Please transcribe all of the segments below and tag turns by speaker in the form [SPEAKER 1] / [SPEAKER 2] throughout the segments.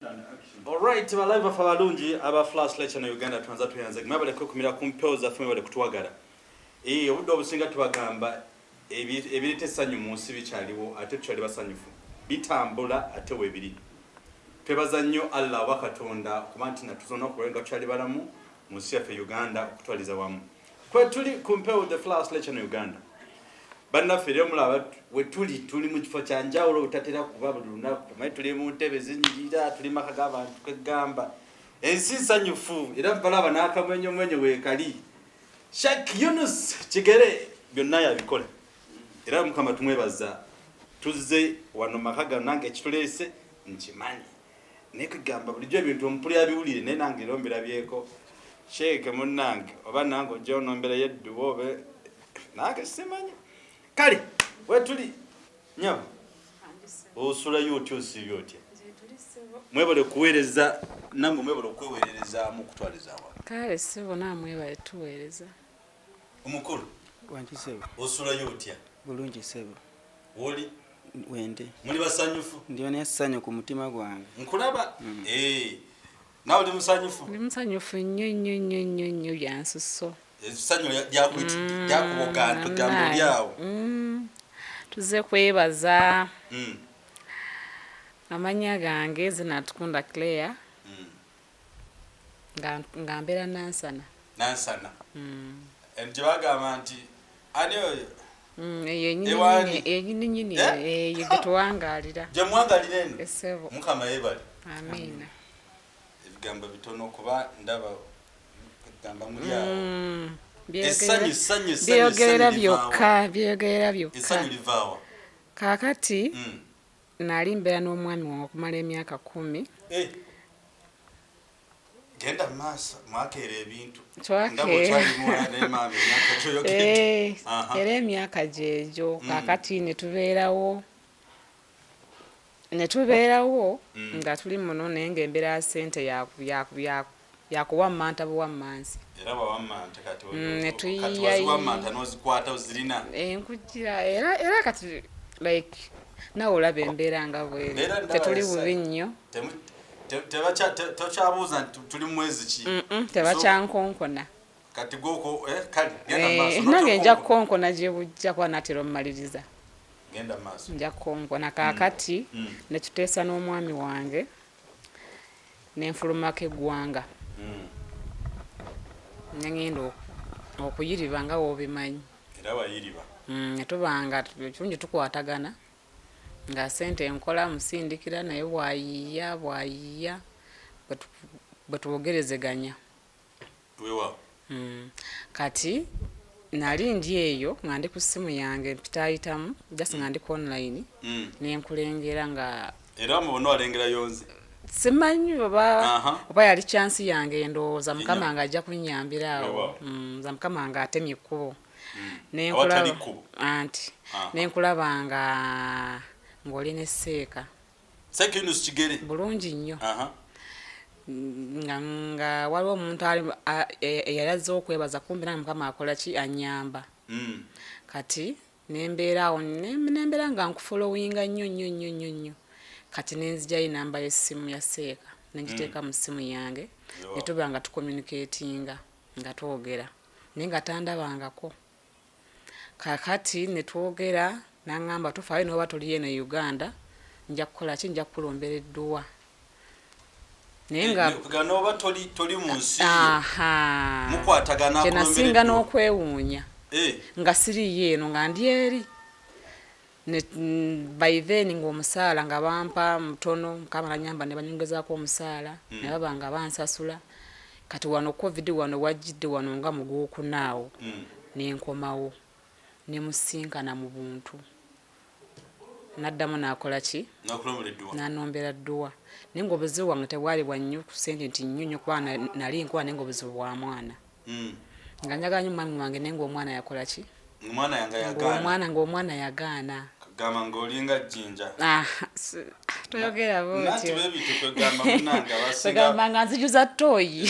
[SPEAKER 1] Alright, live for balungi aba flash lecture na Uganda tuanza tuyanze. Mwabale kumira kumpeoza fumwe bale kutwagala. Obudde obusinga tubagamba ebirite sanyu munsi bikyaliwo ate tukyali basanyufu. Bitambula ate webiri. Twebaza nnyo Allah wakatonda kuba nti natuzona okuwenga tukyali balamu munsi yaffe Uganda okutwaliza wamu. Kwe tuli kumpeo the flash lecture na Uganda. Bannaffe lero mulaba we tuli mu kifo kya njawulo utatera kuba buli lunaku tumaye tuli mu ntebe zinjira tuli maka g'abantu kwegamba ensi nsanyufu era balaba n'akamwenyo weekali Sheikh Yunus Kigere byonna yabikola era Mukama tumwebaza tuzze wano makaga nange ekituleese nkimanyi nekugamba bulijjo ebintu omupuli abiwulire naye nange erombera byeko Sheikh munnange oba nange ojja onombera edduwa obe nange simanyi kale wetuli nyawo osula yoti osiri yoti mwebale kuweereza namwe mwebale okweweerereza mu kutwaliza awa
[SPEAKER 2] kale sebo namwe bale tuweereza
[SPEAKER 1] omukulu
[SPEAKER 3] wangi sebo
[SPEAKER 1] osula yoti
[SPEAKER 3] bulungi sebo
[SPEAKER 1] woli
[SPEAKER 3] wende
[SPEAKER 1] muli basanyufu
[SPEAKER 3] ndiyo nessanyu ku mutima gwange
[SPEAKER 1] nkulaba nawe ndi musanyufu
[SPEAKER 2] ndi musanyufu nnyo byansusso
[SPEAKER 1] essanyu lyakwiti lyakuboga tugambo lyawo
[SPEAKER 2] tuze kwebaza amanya gange zinatukunda Claire nga mbeera nansana
[SPEAKER 1] gye bagamba nti ani oyo
[SPEAKER 2] enyini eyo getuwangalira
[SPEAKER 1] gye muwangalira eno
[SPEAKER 2] esebo
[SPEAKER 1] Mukama yeebale
[SPEAKER 2] amina
[SPEAKER 1] ebigambo bitono kuba ndaba gamba muli awo
[SPEAKER 2] byogerera byokka
[SPEAKER 1] essanyu livaawa
[SPEAKER 2] kaakati nali mbeera n'omwami wange okumala emyaka 10
[SPEAKER 1] genda maaso mwakeera ebintu
[SPEAKER 2] era emyaka gyegyo kaakati netubeerawo nga tuli muno naye ng'embeera ya ssente yakuwa mmanta buwammansi
[SPEAKER 1] era bawamanta kati wamanta nozikwata ozirina
[SPEAKER 2] enkugira era kati like nawe olaba embeera nga bweri tetuli bubi nnyo
[SPEAKER 1] tokyabuuza nti tuli mu mwezi ki
[SPEAKER 2] tebakyankonkona
[SPEAKER 1] kati goko kale
[SPEAKER 2] nange nja kukonkona gye bujja kuba natera omumaliriza
[SPEAKER 1] genda maaso
[SPEAKER 2] nja kukonkona kaakati netuteesa n'omwami wange nenfulumako eggwanga nengenda okuyiriba nga woobimanyi
[SPEAKER 1] era wayiriba
[SPEAKER 2] netubanga kirungi tukwatagana nga ssente enkola musindikira naye bwayiiya bwetubogerezeganya
[SPEAKER 1] wewa
[SPEAKER 2] kati nali ndi eyo nga ndi ku ssimu yange mpitayitamu just nga ndi ku online nenkulengera nga
[SPEAKER 1] era mubona walengera yonze
[SPEAKER 2] simanyi oba yali chansi yange ndowooza Mukama nga ajja kunnyambira awo za Mukama nga atemye ekkubo nenkulaba nga ng'oli ne Sheikh
[SPEAKER 1] Yunus Kigere
[SPEAKER 2] bulungi nnyo nga waliwo omuntu eyalaze okwebaza kumbi nange Mukama akola ki annyamba kati nembeera awo nembeera nga nkufolowinga nnyo kati nenzijjayo namba y'essimu ya Sheikh nengiteeka mu ssimu yange netuba nga tucommunicatinga nga twogera naye nga tandabangako kakati netwogera naŋŋamba tufaayo noba tuli eno e Uganda nja kukola ki nja kukulombera edduwa naye nga
[SPEAKER 1] noba toli mu nsi mukwatagana
[SPEAKER 2] kye nasinga n'okwewuunya nga siriyo eno nga ndi eri by then ng'omusaala nga bampa mutono Mukama nanyamba ne banyongezaako omusaala ne baba nga bansasula kati wano covid wano wajjidde wano nga mu Gwokunaawo nenkomawo ne musinkana mu buntu naddamu n'akola ki nanombera dduwa naye ng'obuzibu wange tebwali bwa nnyo ku ssente nti nnyo kuba nali nkuba naye ng'obuzibu bwa mwana nga njagala nnyo omwami wange naye ng'omwana yakola ki ng'omwana yagaana
[SPEAKER 1] gama ngolinga jinja
[SPEAKER 2] toyogera
[SPEAKER 1] bwotyo bebitu kwegamba munanga
[SPEAKER 2] basingamba nga nzijuza toyi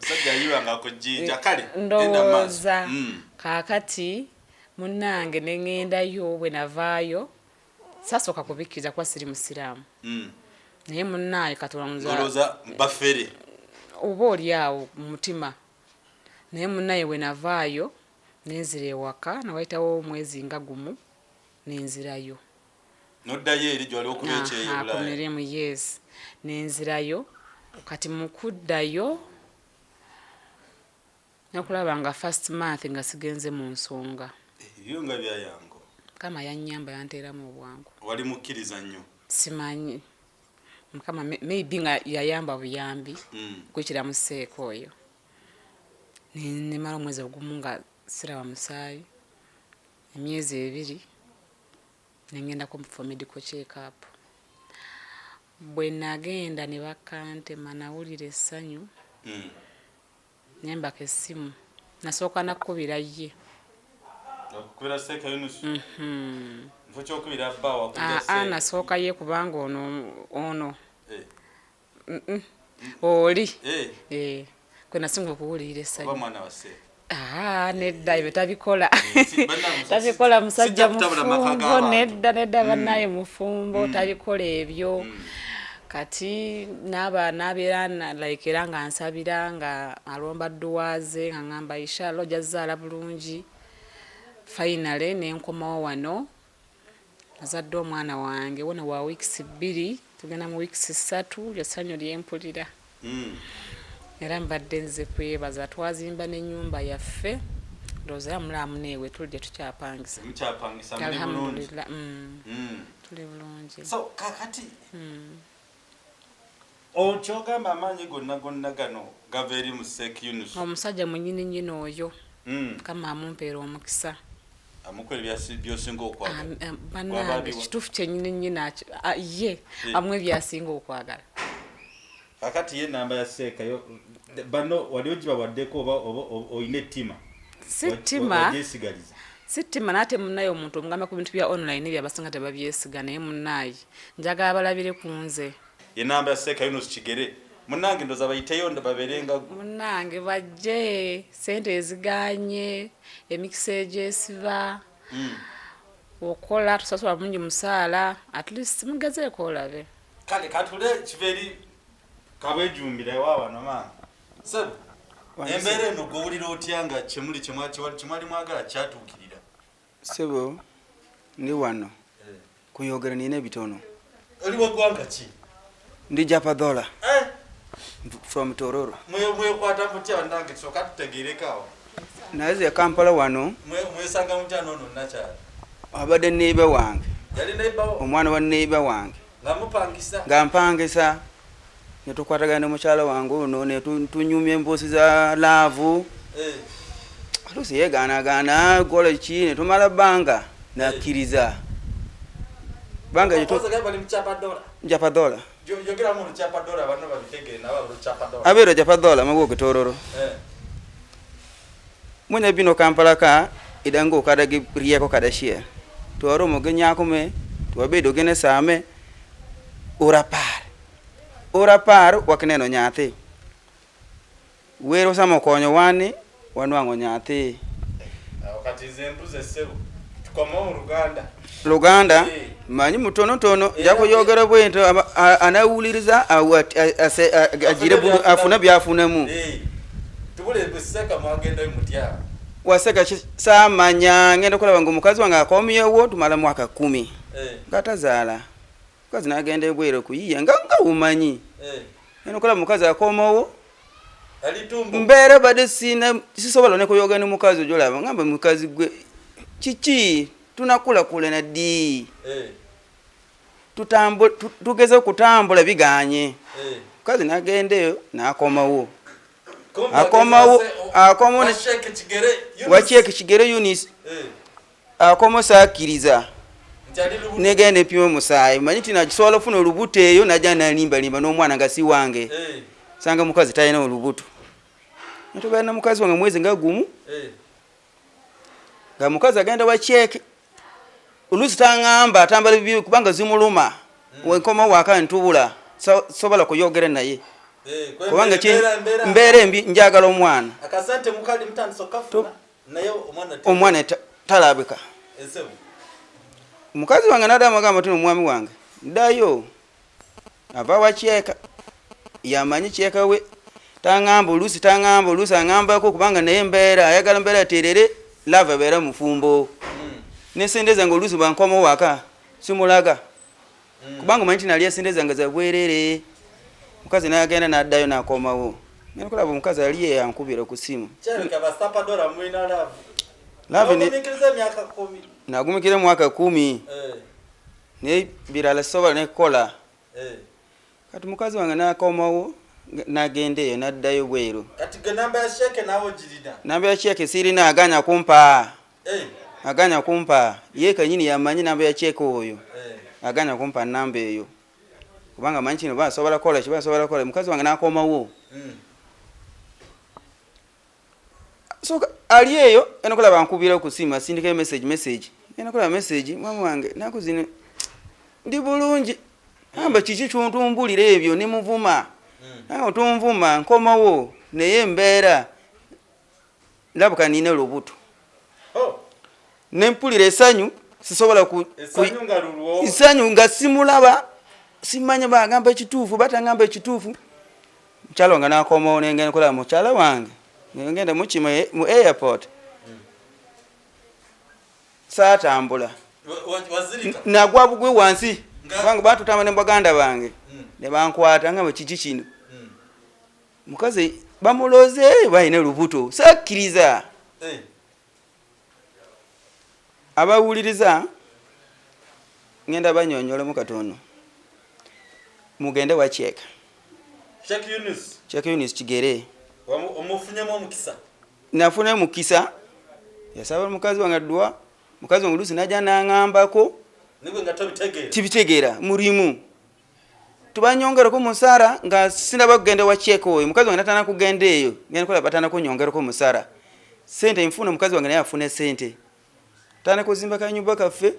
[SPEAKER 1] sajja yiwa nga ko jinja kale
[SPEAKER 2] ndowooza kaakati munange nengendayo bwe navaayo sasooka kubikkiriza kuba siri musiraamu naye munnaye katulamuza
[SPEAKER 1] ngoloza mbafere
[SPEAKER 2] oba oli awo mu mutima naye munnaye bwe navaayo nenzira ewaka nawayitawo omwezi nga gumu nenzirayo
[SPEAKER 1] noddayo eri gy'oli okubeekyeyo
[SPEAKER 2] ku mirimu yes nenzirayo kati mu kuddayo nokulaba nga first month nga sigenze mu nsonga
[SPEAKER 1] ebyo nga byayango
[SPEAKER 2] mukama yannyamba yanteeramu obwangu
[SPEAKER 1] wali mukkiriza nnyo
[SPEAKER 2] simanyi mukama maybe nga yayamba buyambi kwekiramu seeko oyo nemala omwezi ogumu nga siraba musaayi emyezi 2 nengendako for medical check up bwe nagenda ne bakantema nawulira essanyu nembaka essimu nasooka nakubira ye
[SPEAKER 1] okubira seeka yunusu nfo kyokubira bba wakubira
[SPEAKER 2] nasooka ye kubanga ono oli kwe nasinga okuwulira essanyu
[SPEAKER 1] mwana wa seeka
[SPEAKER 2] nedda ebyo tabikola tabikola musajja mufumbo nedda bannaye mufumbo tabikola ebyo kati nabeera like era nga nsabira nga alomba edduwa ze nga ngamba inshallah ojja zaala bulungi finally nenkomawo wano nazadde omwana wange wona wa weeks 2 tugenda mu weeks 3 lyessanyu lyempulira era mbadde nze kwebaza twazimba n'ennyumba yaffe ndowooza mulaamu neewe tulidde tukyapangisa alhamdulillah tuli bulungi
[SPEAKER 1] so kakati okyogamba amaanyi gonna gano gava eri mu Sheikh Yunus
[SPEAKER 2] omusajja mwennyini oyo kama amumpeera omukisa
[SPEAKER 1] amukola byosinga okwagala
[SPEAKER 2] bannange kituufu kyennyini ye amwe byasinga okwagala
[SPEAKER 1] kakati ye namba ya Sheikh yo bano wali ogibawaddeko oba oyina ettima
[SPEAKER 2] sittima nate munnaye omuntu omugamba ku bintu bya online byabasinga tebabyesiga naye munnaye njagala balabire ku nze
[SPEAKER 1] ye namba ya Sheikh Yunus Kigere munange ndoza bayiteyo ndababerenga
[SPEAKER 2] munange bajje sente eziganye emikisa egyesiba okola tusasula mungi musaala at least mugezeeko olabe
[SPEAKER 1] kale katule kiveri kabwejumbira wabano maama sebo embere eno gowulira otyanga kyemuli kyemwali mwagala kyatuukirira
[SPEAKER 3] sebo ndi wano kuyogera nina ebitono
[SPEAKER 1] oli wagwanga ki
[SPEAKER 3] ndi japadola from Tororo
[SPEAKER 1] mwekwata mutya bandange tusoka tutegeerekawo
[SPEAKER 3] naze Kampala wano
[SPEAKER 1] mwesanga mutya nono nakyala
[SPEAKER 3] abadde neiba wange
[SPEAKER 1] yali neibawo
[SPEAKER 3] omwana wa neiba wange nga mpangisa netukwatagana ne mukyala wange ono netunyumya emboosi za laavu atusi yegaanagaana gola ki netumala bbanga nakkiriza banga japadola abeera japadola mabuo Tororo munya Bino Kampala ka idango kadagi riyako kadashia tuwaro mogenyakume tuwabedo gene same urapar wakineno nyathi wero samo konyo wani wanwango nyathi
[SPEAKER 1] wakati zembuze sebu tukomo Luganda manyi mutono jako yogera bwento anawuliriza ajire afuna byafunemu tubule beseka mwagenda mutya
[SPEAKER 3] waseka samanya ngenda kulaba ngo mukazi wange akomyewo tumala mwaka 10 ngatazaala mukazi nagenda ebwero kuyiya nga umanyi ngenda kulaba mukazi akomawo
[SPEAKER 1] alitumbo
[SPEAKER 3] mbere bade sisobola ne kuyoga ne mukazi ojolaba ngamba mukazi gwe chichi tunakula kule na di tugeze kutambula biganye mukazi nagendeyo nakomawo akomo wa Sheikh Kigere Yunus akomo sakiriza negende pimo musayi manyiti na kisola funa olubuto eyo najana limba n'omwana nga si wange sanga mukazi tayina olubuto ntubana mukazi wange mwezi nga gumu nga mukazi agenda wa Sheikh ulusi tangamba atambala bibi kubanga zimuluma wenkoma waka ntubula sobola kuyogera naye kubanga mbere embi njagala omwana
[SPEAKER 1] akasante mukali mtandso kafuna naye
[SPEAKER 3] omwana talabika mukazi wange nada amagamba tuno omwami wange dayo ava wa kyeka yamanyi kyeka we taŋŋamba oluusi aŋŋambako kubanga naye embeera ayagala mbeera terere lava abeera mufumbo ne sente zange oluusi bankoma waka simulaga kubanga omanyi nti nali esente zange zabwerere mukazi nagenda n'addayo n'akomawo nekulaba omukazi ali yankubira ku simu nagumikira mwaka 10 naye birala sobola nekola kati mukazi wange nakomawo nagenda eyo naddayo bweru namba ya sheke sirina aganya kumpa ye kanyini yamanyi namba ya sheke oyo aganya kumpa namba eyo kubanga manyi kino basobola kola kibasobola kola mukazi wange nakomawo so ali eyo enokulaba nkubira ku simu asindika message enokulaba message mama wange nakuzine ndi bulungi amba kiki kyontumbulira ebyo ne muvuma nawe tumvuma nkomawo naye embeera labuka nina olubuto nempulira esanyu sisobola esanyu nga simulaba simanya bagamba ekituufu batangamba ekituufu mukyalo nga nakomawo nengenda nkola mukyala wange ngenda mukima mu airport saatambula nagwa bugwe wansi kubanga batutamba ne baganda bange ne bankwata nga kiki kino mukazi bamuloze balina lubuto sakkiriza abawuliriza ngenda banyonyolemu katono mugende wa Sheikh Yunus Kigere nafune mukisa yasaba mukazi wange edduwa mukazi wange lusi najja naŋŋambako tibitegeera mulimu tubanyongerako musara nga sinaba kugenda wa Sheikh oyo mukazi wange natana kugenda eyo ngenda kola batana kunyongerako musara sente mfuna mukazi wange naye afune sente tana kuzimba kanyumba kaffe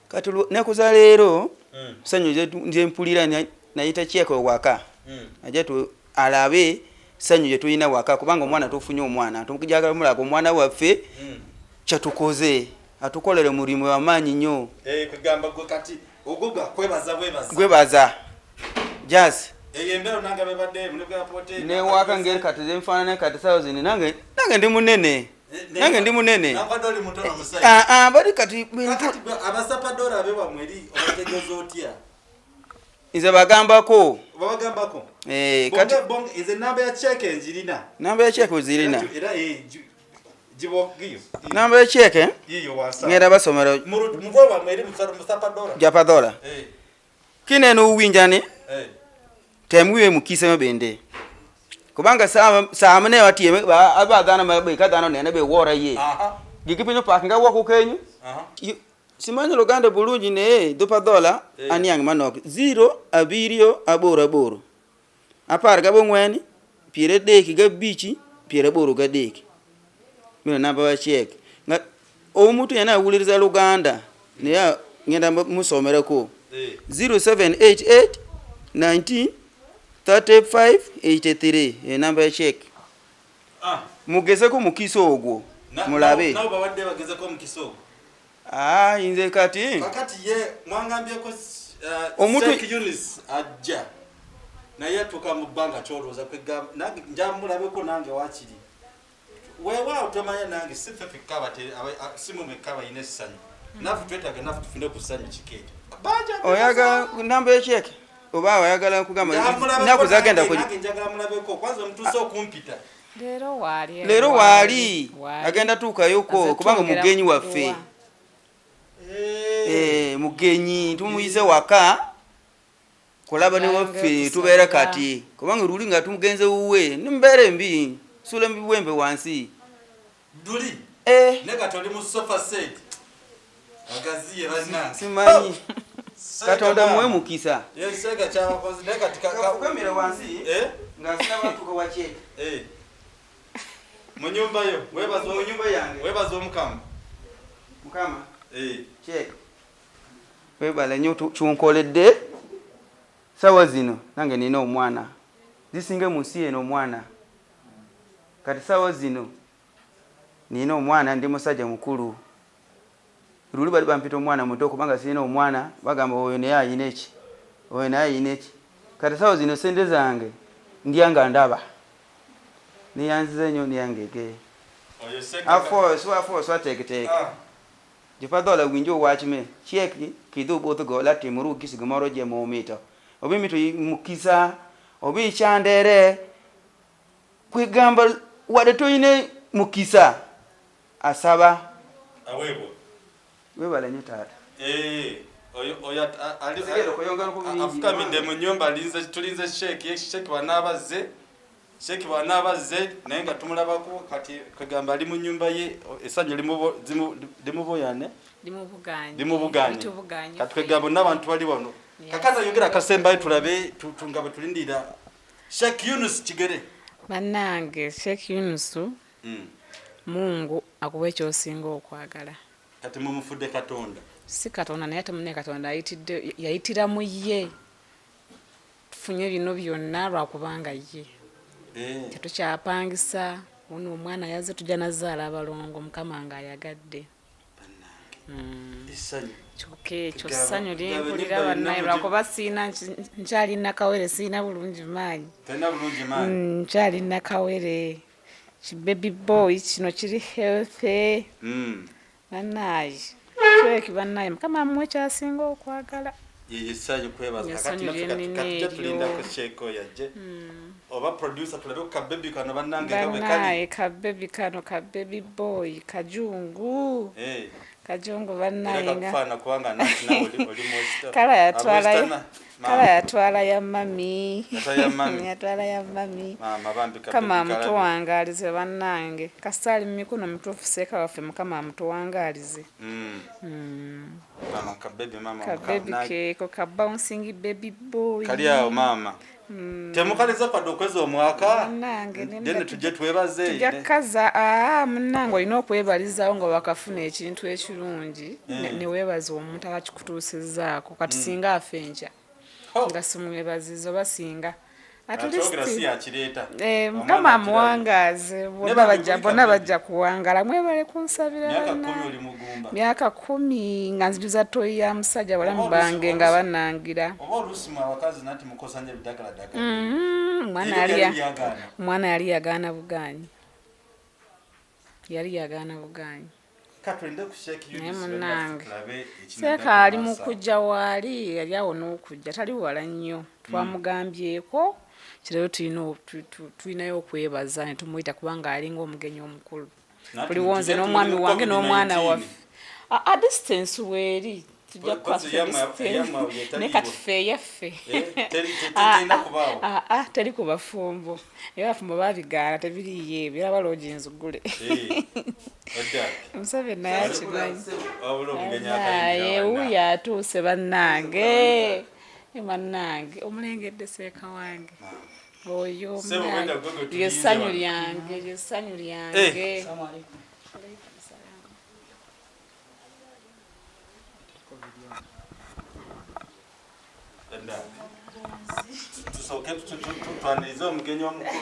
[SPEAKER 3] kati nakuza leero sanyu nje mpulira nayita Sheikh waka ajja tu alabe sanyu je tuyina waka kubanga omwana tufunye omwana tumukijagala mulago omwana waffe kyatukoze atukolere mulimu wamaanyi nnyo
[SPEAKER 1] kugamba gwe kati ogoga
[SPEAKER 3] kwebaza jazz
[SPEAKER 1] eyembero nanga bebadde muleke apote
[SPEAKER 3] ne waka ngeri kati zemfana kati 1000 nange ndi munene nakadoli mutono musai bali kati
[SPEAKER 1] abasapadora abewa mweri obategezo otya
[SPEAKER 3] ize bagambako
[SPEAKER 1] kati bong ize namba ya Sheikh enjirina
[SPEAKER 3] namba ya Sheikh ozirina
[SPEAKER 1] era jibogiyo
[SPEAKER 3] namba ya Sheikh
[SPEAKER 1] yiyo wasa
[SPEAKER 3] ngera basomero
[SPEAKER 1] muvoba mweri musapadora
[SPEAKER 3] japadora kineno uwinjane temwiwe mukise mabende kubanga saamane wati abadana mabe kadana nene be wora ye gikipinyo pakinga wako kenyu simanyo luganda bulungi ne dopadola anyang manok 0 abirio aboro aboro apar gabo ngweni pire deki gabichi pire boro gadeki mina namba wa Sheikh nga omuntu yana awuliriza luganda ne ya ngenda musomerako 0788 19 3583 namba ya Sheikh mugezeko mukiso ogwo mulabe
[SPEAKER 1] nabo bawadde bagezeko mukiso
[SPEAKER 3] inze kati
[SPEAKER 1] ye mwangambye ko Sheikh Yunus ajja naye tuka mu banga kyoloza kwega nange njamulabeko nange wakiri wewa utomanya nange sifefe kabate simu mekaba ine sanyu nafu twetaga nafu tufinde kusanyu chikete
[SPEAKER 3] oyaga namba ya Sheikh oba oyagala kugamba nakuzagenda ko
[SPEAKER 1] njagala mulabeko kwanza mtuso kumpita
[SPEAKER 2] lero
[SPEAKER 3] wali agenda tukayoko kubanga mugenyi waffe mugenyi tumuyize waka kulaba ne waffe tubeera kati kubanga ruli nga tumugenze uwe nimbere mbi sule mbiwembe wansi
[SPEAKER 1] duli negato ndi mu sofa set agaziye bana
[SPEAKER 3] simanyi katonda muwe mukisa
[SPEAKER 1] yesega chawa kozi negatika
[SPEAKER 3] kamera wansi nga saba tuko wa Sheikh
[SPEAKER 1] mu nyumba yo webazo mu nyumba yange webazo mukama
[SPEAKER 3] Sheikh webala nyo chunkoledde sawa zino nange nina omwana zisinge musiye no mwana kati sawa zino nina omwana ndi musajja mukulu ruli bali bampita omwana muto kubanga sina omwana bagamba oyo ne ayina eki oyo naye ayina eki kati sawo zino sente zange ndya nga ndaba neyanziza nnyo niyangege afo swateeketeeke jifadola winjo wachime chieki kidu boto go lati muru kisi gomoro je mo mito obi mito mukisa obi chandere kwigamba wade to ine mukisa asaba
[SPEAKER 1] awebo
[SPEAKER 3] webala nyota
[SPEAKER 1] oyo ali afuka minde mu nyumba linze tulinze sheikh wanabaze naye nga tumulabako kati kagamba ali mu nyumba ye esanyu limuboyane limubuganye kati kagamba n'abantu bali wano kakaza yogera akasembayo tulabe tungaba tulindira Sheikh Yunus Kigere
[SPEAKER 2] bannange Sheikh Yunus Mungu akuwe ekyosinga okwagala
[SPEAKER 1] kati mumufudde Katonda
[SPEAKER 2] si Katonda naye temunne Katonda yayitira mu ye tufunye bino byonna lwakubanga ye tetukyapangisa ono omwana yazze tujja nazaala abalongo mukama nga ayagadde kyokka ekyo ssanyu lyempulira bannaye lwakuba siina nkyalina kawere siina bulungi maanyi nkyalina kawere kibaby boy kino kiri healthy bannaye kyeki bannaye mukama amuwe kyasinga okwagala
[SPEAKER 1] yesanyu kwebaza kati nafika tulinda ko Sheikh yaje oba producer tulabe ka baby kano bannange
[SPEAKER 2] kali ka baby kano ka baby boy kajungu kajungu bannaye
[SPEAKER 1] kafana kuanga nawe oli most
[SPEAKER 2] kala yatwala ya mami yatwala ya mami
[SPEAKER 1] mama bambi ka
[SPEAKER 2] kama mtu wangalize bannange kasali mikono mtufu seka wafe mukama mtu wangalize
[SPEAKER 1] mama ka
[SPEAKER 2] baby keko ka bouncing baby boy
[SPEAKER 1] kali yao mama temukaliza pado kwezo omwaka dene tujje twebaze
[SPEAKER 2] tujakaza munango ino okwebalizawo nga wakafuna ekintu ekirungi ne webaza omuntu akikutuusizaako kati singa afenja nga simwebazizo basinga mukama amuwangaze bonna bajja kuwangala mwebale kunsabira myaka 10 nga nzijuza toyi ya musajja balamu bange nga banangira omwana yali yagaana buganyi naye munange seeka ali mu kujja waali yali awo n'okujja tali wala nnyo twamugambyeko kirero tulinayo okwebaza ne tumuyita kubanga alinga omugenyi omukulu tuliwo nze n'omwami wange n'omwana waffe a distance weeri tujja ne kati ffe yaffe teri ku bafumbo era bafumbo babigaana tebiriye biraba loogi nzugule omusabe naye akimanyi wuyo atuuse bannange bannange omulengedde seeka wange oyo lyessanyu lyange
[SPEAKER 1] tusoke tutwanirize omugenyi omukulu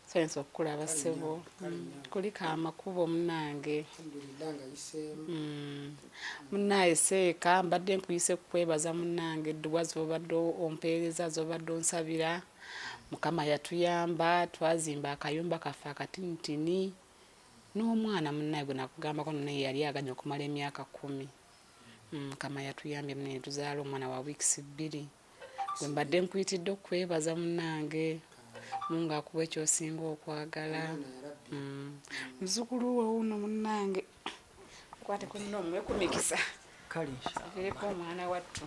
[SPEAKER 2] sense okulaba ssebo kuliko amakubo munange munnaye seeka mbadde nkuyise kukwebaza munange edduwa zobadde ompeereza zobadde onsabira mukama yatuyamba twazimba akayumba kaffe akatinitini n'omwana munnaye gwe nakugambako naye yali aganya okumala emyaka 10 mukama yatuyambye munene tuzaala omwana wa weeks 2 gwe mbadde nkuyitidde okwebaza munange Mungu akuwe ekyosinga okwagala muzukulu wo uno munange kwate kunno mwekumikisa
[SPEAKER 4] kali
[SPEAKER 2] avereko omwana wattu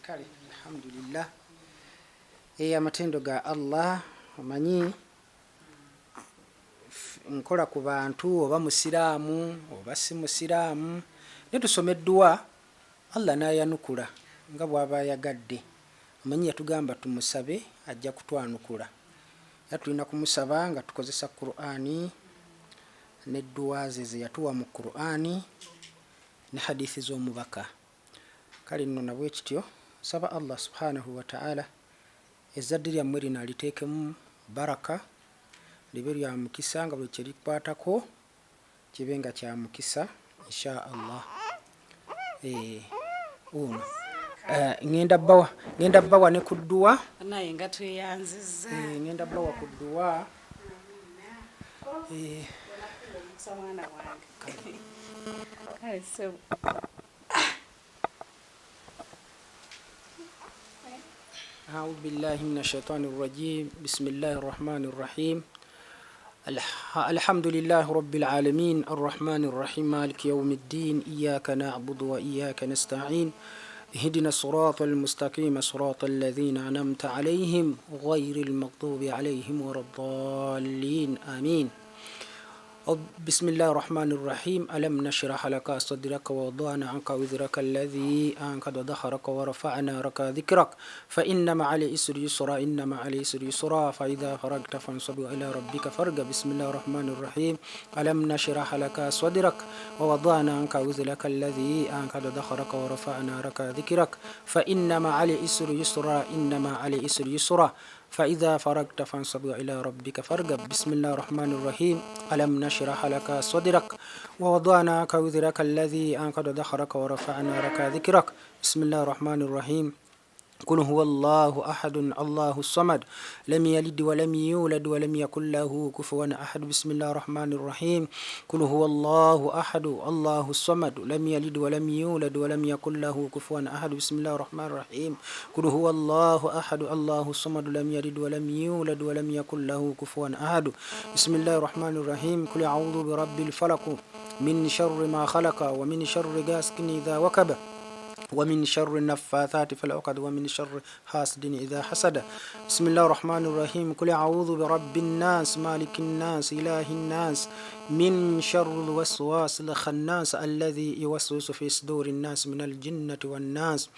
[SPEAKER 4] kali alhamdulillah amatendo ga Allah omanyi nkola ku bantu oba musiraamu oba si musiraamu ne tusoma edduwa Allah n'ayanukula nga bw'aba yagadde omanyi yatugamba tumusabe ajja kutwanukula tulina kumusaba nga tukozesa Qur'ani n'edduwa ze yatuwa mu Qur'ani ne hadithi z'omubaka. Kale nno nabwe kityo saba Allah subhanahu wa ta'ala ezzadde lyammwe lino aliteekemu baraka, libe lya mukisa nga buli kye likwatako kibe nga kya mukisa insha Allah. Uno ngenda bbawa ne ku dduwa
[SPEAKER 2] naye nga tweyanziza
[SPEAKER 4] ngenda bbawa ku dduwa
[SPEAKER 2] mwana wange kale sebo
[SPEAKER 4] أعوذ بالله من الشيطان الرجيم بسم الله الرحمن الرحيم الحمد لله رب العالمين الرحمن الرحيم مالك يوم الدين إياك نعبد وإياك نستعين اهدنا الصراط المستقيم صراط الذين أنعمت عليهم غير المغضوب عليهم ولا الضالين آمين. بسم الله الرحمن الرحيم ألم نشرح لك صدرك ووضعنا عنك وزرك الذي أنقض ظهرك ورفعنا لك ذكرك فإن مع العسر يسرا إن مع العسر يسرا فإذا فرغت فانصب إلى ربك فارغب. بسم الله الرحمن الرحيم ألم نشرح لك صدرك ووضعنا عنك وزرك الذي أنقض ظهرك ورفعنا لك ذكرك فإن مع العسر يسرا إن مع العسر يسرا فإذا فرغت فانصب إلى ربك فارغب. بسم الله الرحمن الرحيم ألم نشرح لك صدرك ووضعنا عنك وزرك الذي أنقض ظهرك ورفعنا لك ذكرك. بسم الله الرحمن الرحيم قل هو الله أحد الله الصمد لم يلد ولم يولد ولم يكن له كفوا أحد. بسم الله الرحمن الرحيم قل هو الله أحد الله الصمد لم يلد ولم يولد ولم يكن له كفوا أحد. بسم الله الرحمن الرحيم قل هو الله أحد الله الصمد لم يلد ولم يولد ولم يكن له كفوا أحد. بسم الله الرحمن الرحيم قل أعوذ برب الفلق من شر ما خلق ومن شر غاسق إذا وقب ومن شر النفاثات في العقد ومن شر حاسد إذا حسد. بسم الله الرحمن الرحيم قل أعوذ برب الناس مالك الناس إله الناس من شر الوسواس الخناس الذي يوسوس في صدور الناس من الجنة والناس.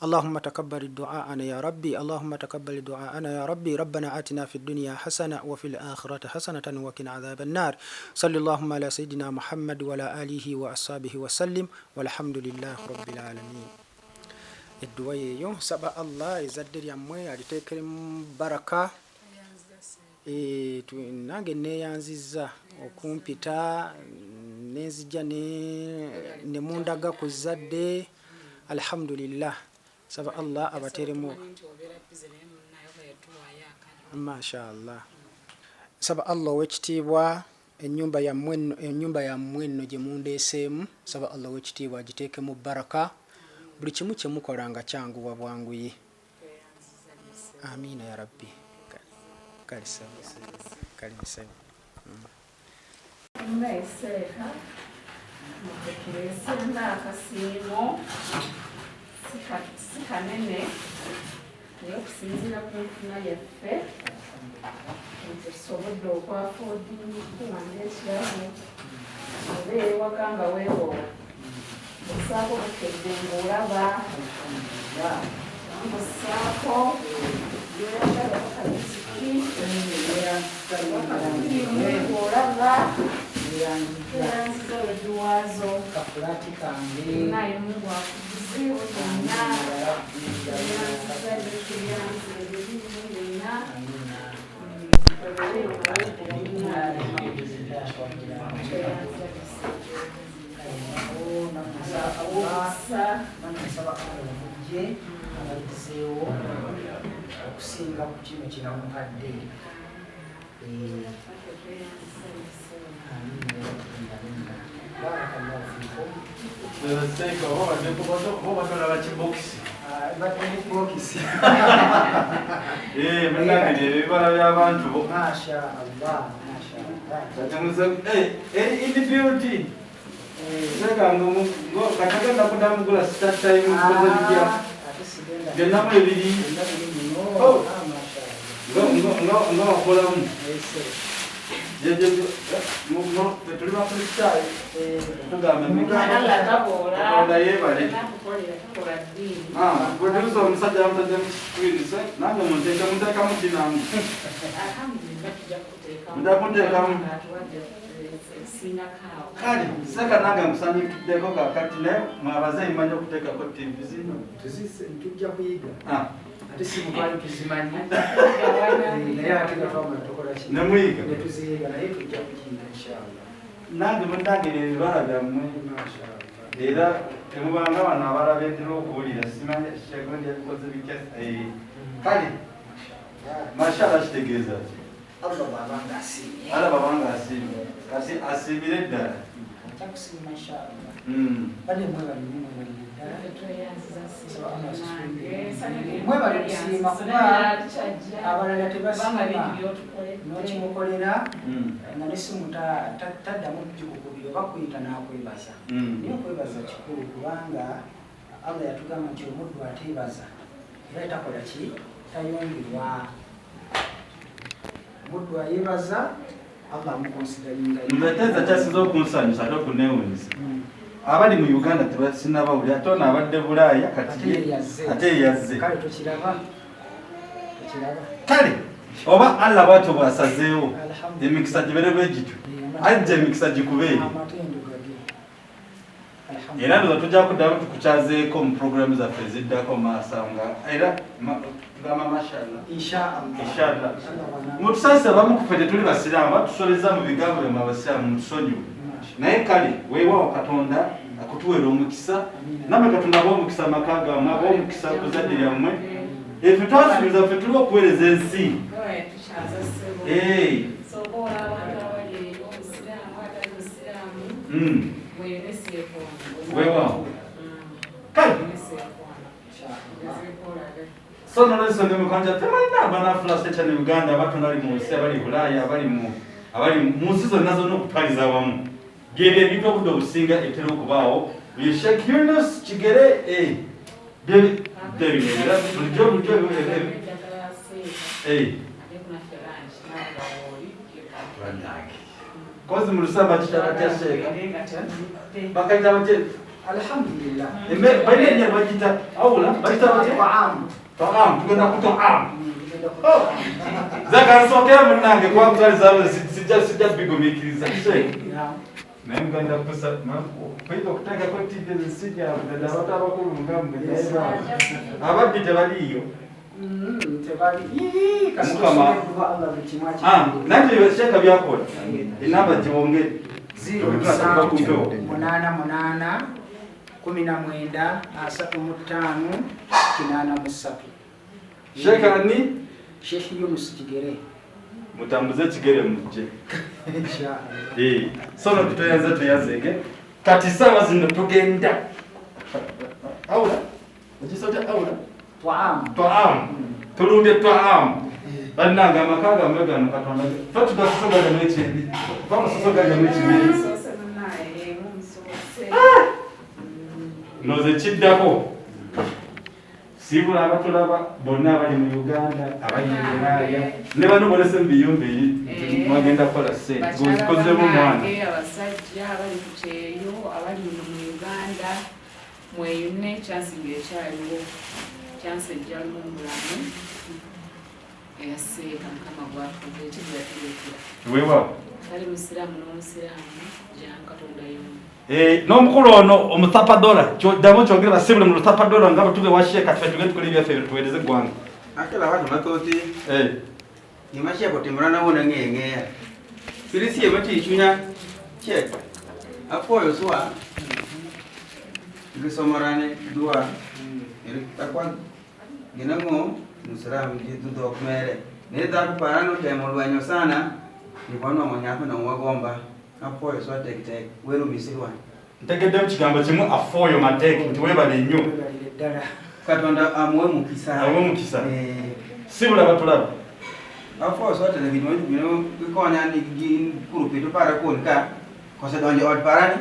[SPEAKER 4] اللهم تقبل دعاءنا يا ربي اللهم تقبل دعاءنا يا ربي. ربنا آتنا في الدنيا حسنة وفي الآخرة حسنة وقنا عذاب النار. صلى اللهم على سيدنا محمد وعلى آله وأصحابه وسلم والحمد لله رب العالمين. edduwa yeeyo saba Allah ezzadde lyammwe aliteekeremu baraka. Nange neeyanzizza okumpita nenzija ne mundaga ku zadde alhamdulillah saba Allah abateremu masha Allah saba Allah owekitiibwa ennyumba yammwe nno gye mundeeseemu saba Allah owekitiibwa agiteekemu baraka buli kimu kye mukola nga kyanguwa bwanguye. Amiina ya rabbi. Kalimusebe.
[SPEAKER 2] Mmeeseeka mutekereze n'akasiimo si kanene naye okusinziira ku nfuna yaffe tusobodde okwafoodingukuwanga ekiramu obeere waka nga weewoowa musaako bukedde ng'olaba musaako byeyagala bakabisiki wakakirimu ng'olaba eranziza wedduwaazo naye Mungu akubuzibu byonna eranziza ekiryanzi ebirimu byonna
[SPEAKER 4] okusinga ku kino kinamupadde.
[SPEAKER 1] ebibala by'abantu bo katagenda kudamugula sitataimu kozebijja byonamu ebiri nga wakolamu tuli bakristaayo tugamba yebale produsa omusajja amutadde mukitwinise nange muteekamu kinamu mutakuteekamu kale saka nange musanyukiddeko kakati naye mwabaze imanyi okuteekako TV zino
[SPEAKER 4] tujja kuyiga ate si mukwayo tuzimanyi naye ate nga twamala tukola ki
[SPEAKER 1] nemuyiga
[SPEAKER 4] netuziyiga naye tujja kukiyiga inshallah
[SPEAKER 1] nange mundangire ebibala byammwe era temubanga bano abalabetera okuwulira simanyi shekondi yabikoze bikya kale mashallah kitegeeza ki
[SPEAKER 4] Allah babanga asiimye
[SPEAKER 1] ala babanga asiimye kasi asiimire ddala
[SPEAKER 4] takusiima inshallah bade mwebali mwebali kusiima kuba abalala tebasiima n'okimukolera nga nesimu taddamu kukukubira oba kuyita n'akwebaza naye okwebaza kikulu kubanga Allah yatugamba nti omuddu ateebaza era takola ki tayongerwa muddu ayebaza Allah amukonsidaringa
[SPEAKER 1] nzeteza kyasiza okunsanyusa ate okuneewunyisa abali mu Uganda tebasinabawulira ate ono abadde Bulaaya kati ate yazze
[SPEAKER 4] kale tukiraba
[SPEAKER 1] kale oba Allah bwatyo bwasazeewo emikisa gibeere bwe gityo ajja emikisa gikubeere era ndoza tujja kuddamu tukukyazeeko mu programu zaffe eziddako maasanga era tugamba mashallah inshallah mutusanyuse abamu kufe tetuli basiraamu batusoleza mu bigambo byamwe abasiraamu mutusonyiwe naye kale weewaawo Katonda akutuweera omukisa namwe Katonda aba omukisa amaka gammwe aba omukisa kuzadde lyammwe efe twasuubiza ffe tuli okuweereza ensi weewaawo kale so nolwensonga emikanja temalina abanafula sekyane Uganda abatonda bali mu nsi abali Bulaaya abali mu nsi zonna zonna okutwaliza awamu byebyo ebintu obudde obusinga etera okubaawo ye Sheikh Yunus Kigere byebinera bulijjo kozi mu lusamba kitaba kya Sheikh bakaita batye
[SPEAKER 4] alhamdulillah
[SPEAKER 1] balina ennyo bagita awula bagita batye Taam, tugenda kutaam. Zaka nsokera munange kwa kutaliza sijja bigomikiriza Sheikh. Naye ngenda kusa kwito kutaka ko TV zisija abadde abantu abakulu mugambe naye abadde tebaliyo.
[SPEAKER 4] tebali
[SPEAKER 1] Mukama.
[SPEAKER 4] Allah bitimwachi
[SPEAKER 1] nanti Sheikh byakola inamba jiwongere
[SPEAKER 4] 0 19 35
[SPEAKER 1] Sheikh ani
[SPEAKER 4] Sheikh Yunus Kigere
[SPEAKER 1] mutambuze Kigere mujje
[SPEAKER 4] inshallah
[SPEAKER 1] sono tuyanzege kati sawa zino tugenda awula ujisote awula twaam tulunde twaam bananga makaga megano Katonda fatu tusoga gamechi kama sosoga gamechi noze kiddako sibula abatulaba bonna abali mu Uganda abali mu Bulaaya ne bano bolese mbiyumbe mwagenda kola sente gozikozemu mwana
[SPEAKER 2] abasajja abali ku kyeyo abali mu Uganda mweyune kyansinga ekyaliwo kyansejjalu mu bulamu eyaseeka Mukama gwafuze ekibulatuleetera
[SPEAKER 1] wewa
[SPEAKER 2] kali musiraamu n'omusiraamu jang Katonda y'omu
[SPEAKER 1] n'omukulu ono omutapadola kyoddamu kyogera basibule mu lutapadola nga batuge wa Sheikh kati tugende tukole byaffe tuweereze gwanga
[SPEAKER 3] ate abantu bakoti nimashe kutembera nabo nangeengea filisi yemati ichunya che afoyo swa ngisomarane dua iri takwa ginango musiramu jidudo kumere ne daru parano temolwanyo sana ni bwana monyako na wagomba afoyo swa tektek weru misirwa
[SPEAKER 1] ntegedde mu kigambo kimu afoyo mateke nti webale nnyo
[SPEAKER 3] Katonda amwe mukisa
[SPEAKER 1] sibula batulaba
[SPEAKER 3] afoyo swa tele bino konya ni kurupi to para konka kosa donje od parani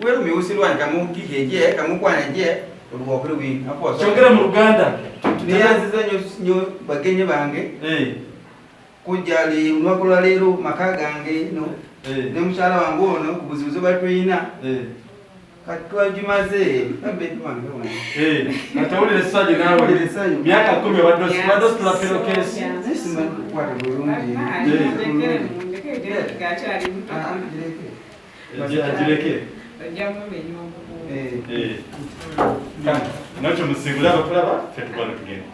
[SPEAKER 3] weru miusirwa kamu kiheje kamu kwanaje ulwo kuri wi afoyo
[SPEAKER 1] kyogera mu Uganda
[SPEAKER 3] niyaziza nyo bagenye bange kujali unwakola lero makagange no ne mushala wangu ono kubuzuzo batwina katwa jumaze ambe twange ono
[SPEAKER 1] natawulire saji nawe miaka 10 wados tulapelo kesi
[SPEAKER 3] sima kwate bulungi
[SPEAKER 1] Ajireke. Nacho musigula bakulaba fetubana tugenda.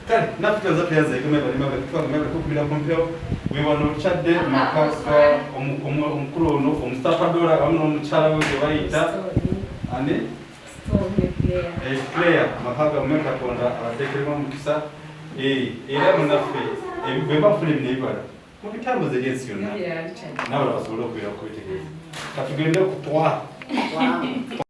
[SPEAKER 1] Kale nafika za tuyanze kumeba kumira kompeo we wano chadde makasa omukuru ono Mustafa Dora amno omuchala we bayita ane player makaga meka konda atekerema mukisa era munafe bemba fulimi nebara mukitambo zegensi yonna nabala basobola okwira kwetegereza katugende ku 3